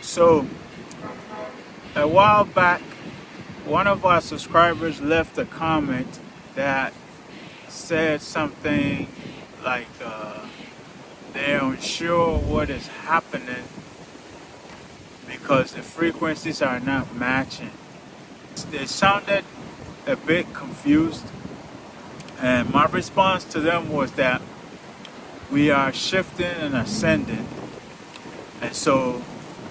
So a while back, one of our subscribers left a comment that said something like they're unsure what is happening because the frequencies are not matching. They sounded a bit confused, and my response to them was that we are shifting and ascending, and so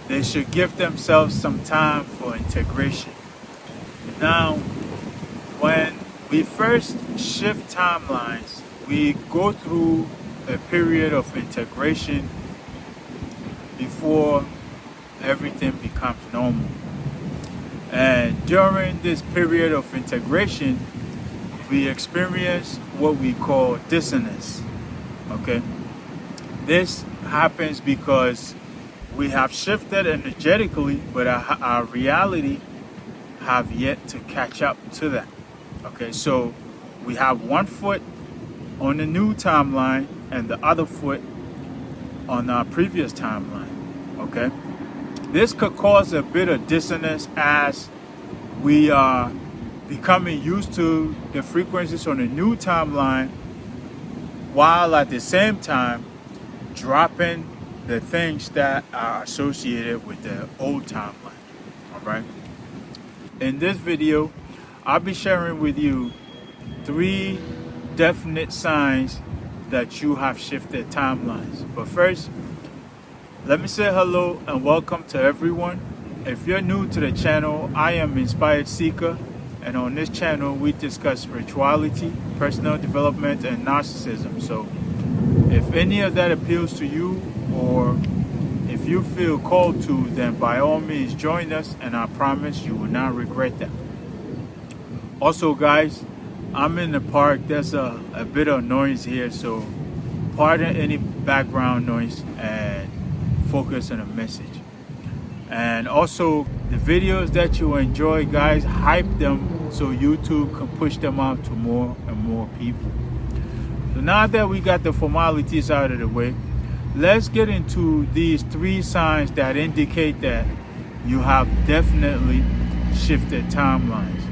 they should give themselves some time for integration. Now, when we first shift timelines, we go through a period of integration before everything becomes normal. And during this period of integration, we experience what we call dissonance. Okay? This happens because we have shifted energetically, but our reality have yet to catch up to that. Okay, so we have one foot on the new timeline and the other foot on our previous timeline. Okay, this could cause a bit of dissonance as we are becoming used to the frequencies on the new timeline, while at the same time dropping the things that are associated with the old timeline. All right. In this video, I'll be sharing with you 3 definite signs that you have shifted timelines. But first, let me say hello and welcome to everyone. If you're new to the channel, I am Inspired Seeker, and on this channel we discuss spirituality, personal development, and narcissism. So if any of that appeals to you, or if you feel called to, then by all means join us, and I promise you will not regret that. Also guys, I'm in the park. There's a bit of noise here, so pardon any background noise and focus on the message. And also the videos that you enjoy, guys, hype them so YouTube can push them out to more and more people. So now that we got the formalities out of the way, let's get into these 3 signs that indicate that you have definitely shifted timelines.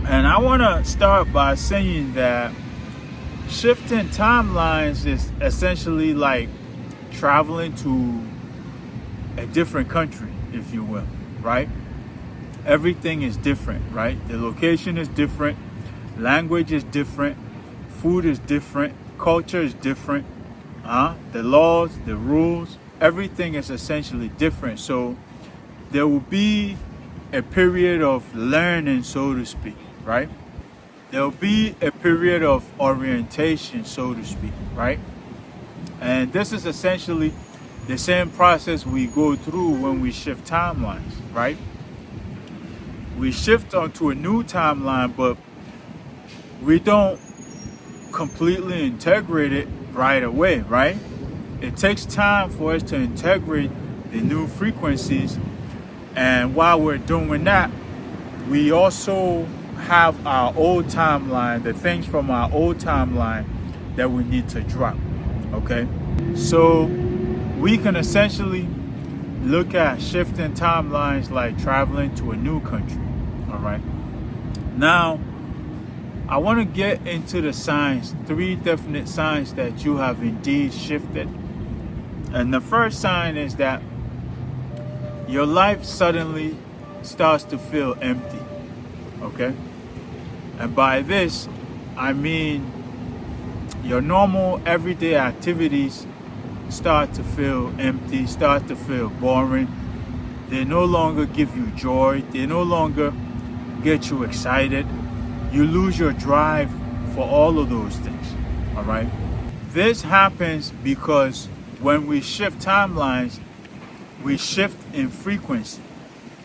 And I want to start by saying that shifting timelines is essentially like traveling to a different country, if you will, right? Everything is different, right? The location is different, language is different, food is different, culture is different. The laws, the rules, everything is essentially different. So there will be a period of learning, so to speak, right? There will be a period of orientation, so to speak, right? And this is essentially the same process we go through when we shift timelines, right? We shift onto a new timeline, but we don't completely integrate it right away, right? It takes time for us to integrate the new frequencies, and while we're doing that, we also have our old timeline, the things from our old timeline that we need to drop. Okay, so we can essentially look at shifting timelines like traveling to a new country. All right, now I want to get into the signs, 3 definite signs that you have indeed shifted. And the first sign is that your life suddenly starts to feel empty. Okay? And by this, I mean your normal everyday activities start to feel empty, start to feel boring. They no longer give you joy. They no longer get you excited. You lose your drive for all of those things. All right? This happens because when we shift timelines, we shift in frequency,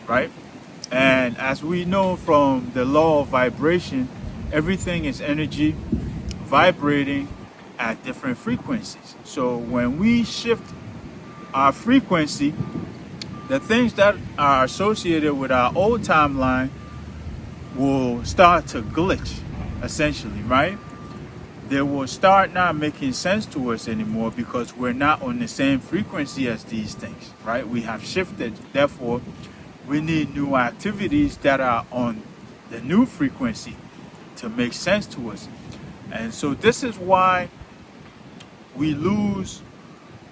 right? And as we know from the law of vibration, everything is energy vibrating at different frequencies. So when we shift our frequency, the things that are associated with our old timeline will start to glitch, essentially, right? they will start not making sense to us anymore because we're not on the same frequency as these things, right? We have shifted. Therefore, we need new activities that are on the new frequency to make sense to us. And so this is why we lose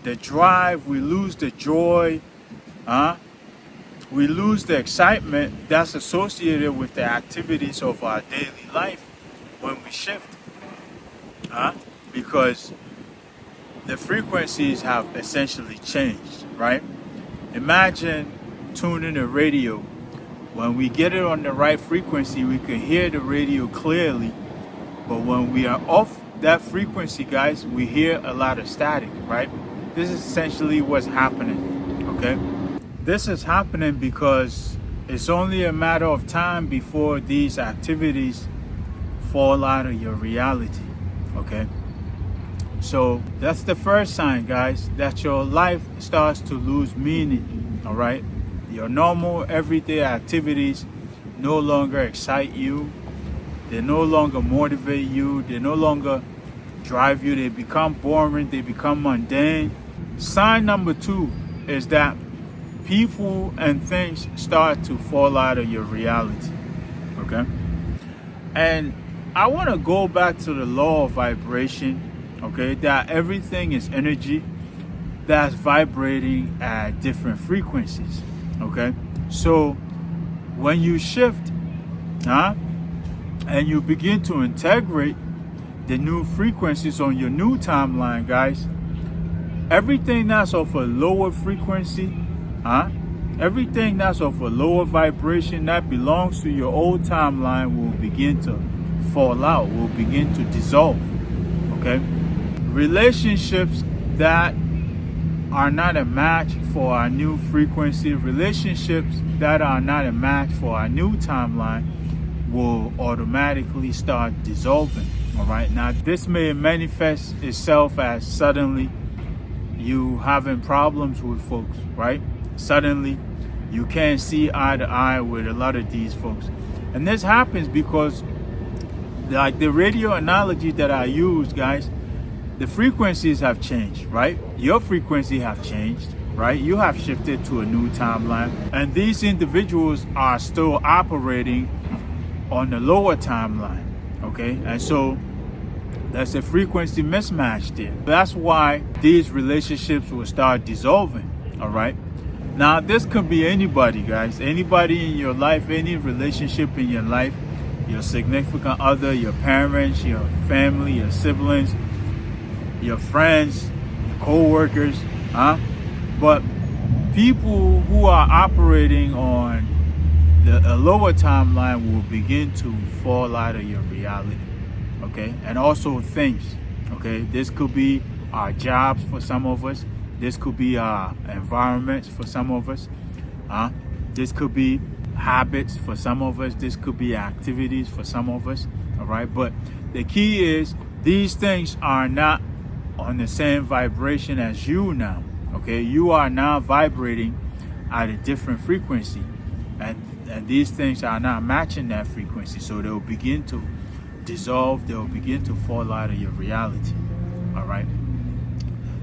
the drive, we lose the joy, we lose the excitement that's associated with the activities of our daily life when we shift. Because the frequencies have essentially changed, right? Imagine tuning the radio. When we get it on the right frequency, we can hear the radio clearly. But when we are off that frequency, guys, we hear a lot of static, right? This is essentially what's happening, okay? This is happening because it's only a matter of time before these activities fall out of your reality, okay? So that's the first sign, guys, that your life starts to lose meaning, all right? Your normal everyday activities no longer excite you. They no longer motivate you. They no longer drive you. They become boring. They become mundane. Sign number 2 is that people and things start to fall out of your reality, okay? And I want to go back to the law of vibration, okay? That everything is energy that's vibrating at different frequencies, okay? So when you shift, and you begin to integrate the new frequencies on your new timeline, guys, everything that's of a lower frequency, everything that's of a lower vibration that belongs to your old timeline will begin to fall out, will begin to dissolve, okay? Relationships that are not a match for our new frequency, relationships that are not a match for our new timeline will automatically start dissolving, all right? Now, this may manifest itself as suddenly you having problems with folks, right? Suddenly you can't see eye to eye with a lot of these folks. And this happens because, like the radio analogy that I use, guys, the frequencies have changed, right? Your frequency have changed, right? You have shifted to a new timeline. And these individuals are still operating on the lower timeline, okay? And so there's a frequency mismatch there. That's why these relationships will start dissolving, all right? Now, this could be anybody, guys. Anybody in your life, any relationship in your life, your significant other, your parents, your family, your siblings, your friends, your co-workers, But people who are operating on a lower timeline will begin to fall out of your reality, okay? And also things, okay? This could be our jobs for some of us. This could be our environments for some of us. This could be habits for some of us. This could be activities for some of us, all right? But the key is these things are not on the same vibration as you now, okay? You are now vibrating at a different frequency. And these things are not matching that frequency. So they'll begin to dissolve. They'll begin to fall out of your reality, all right?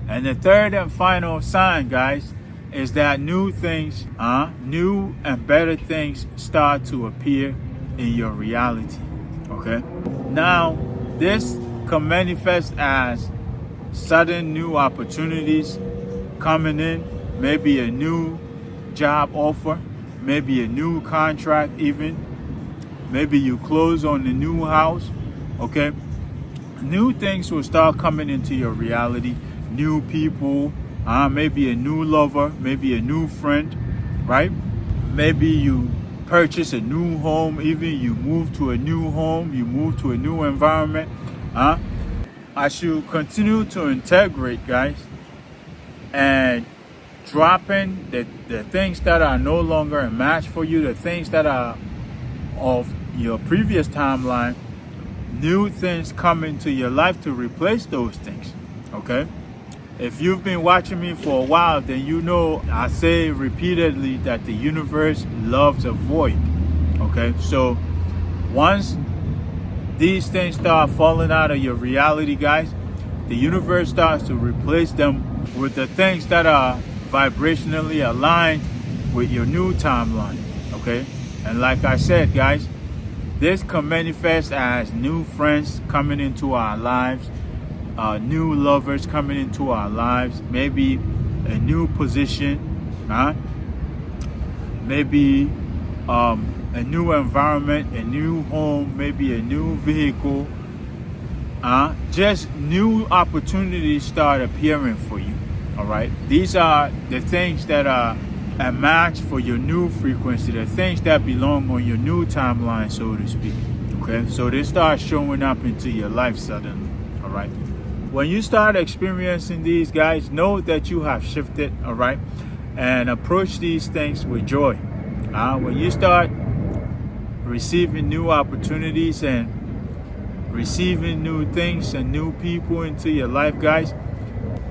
And the third and final sign, guys, is that new things, new and better things start to appear in your reality, okay? Now, this can manifest as sudden new opportunities coming in, maybe a new job offer, maybe a new contract even, maybe you close on the new house, okay? New things will start coming into your reality. New people, maybe a new lover, maybe a new friend, right? Maybe you purchase a new home, even you move to a new home, you move to a new environment. As you continue to integrate, guys, and dropping the things that are no longer a match for you, the things that are of your previous timeline, new things come into your life to replace those things, okay? If you've been watching me for a while, then you know I say repeatedly that the universe loves a void, okay? So once these things start falling out of your reality, guys, the universe starts to replace them with the things that are vibrationally aligned with your new timeline, okay? And like I said, guys, this can manifest as new friends coming into our lives, new lovers coming into our lives, maybe a new position, maybe a new environment, a new home, maybe a new vehicle. Just new opportunities start appearing for you. All right, these are the things that are a match for your new frequency, the things that belong on your new timeline, so to speak. Okay, so they start showing up into your life suddenly. All right, when you start experiencing these, guys, know that you have shifted. All right, and approach these things with joy. When you start receiving new opportunities and receiving new things and new people into your life, guys,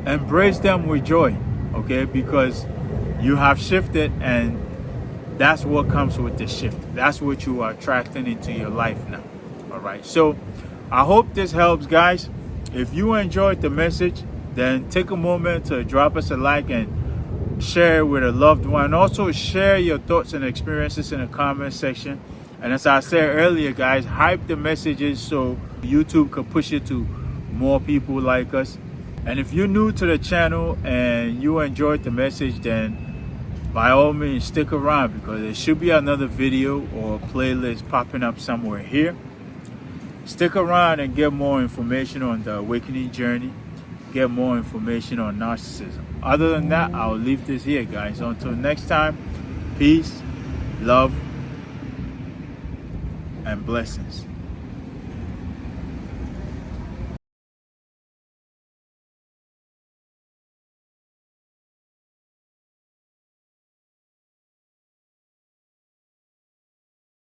embrace them with joy, okay? Because you have shifted, and that's what comes with the shift. That's what you are attracting into your life now. All right, so I hope this helps, guys. If you enjoyed the message, then take a moment to drop us a like and share with a loved one. Also share your thoughts and experiences in the comment section. And as I said earlier, guys, hype the messages so YouTube can push it to more people like us. And if you're new to the channel and you enjoyed the message, then by all means stick around, because there should be another video or playlist popping up somewhere here. Stick around and get more information on the awakening journey, get more information on narcissism. Other than that, I'll leave this here, guys. Until next time, peace, love, and blessings.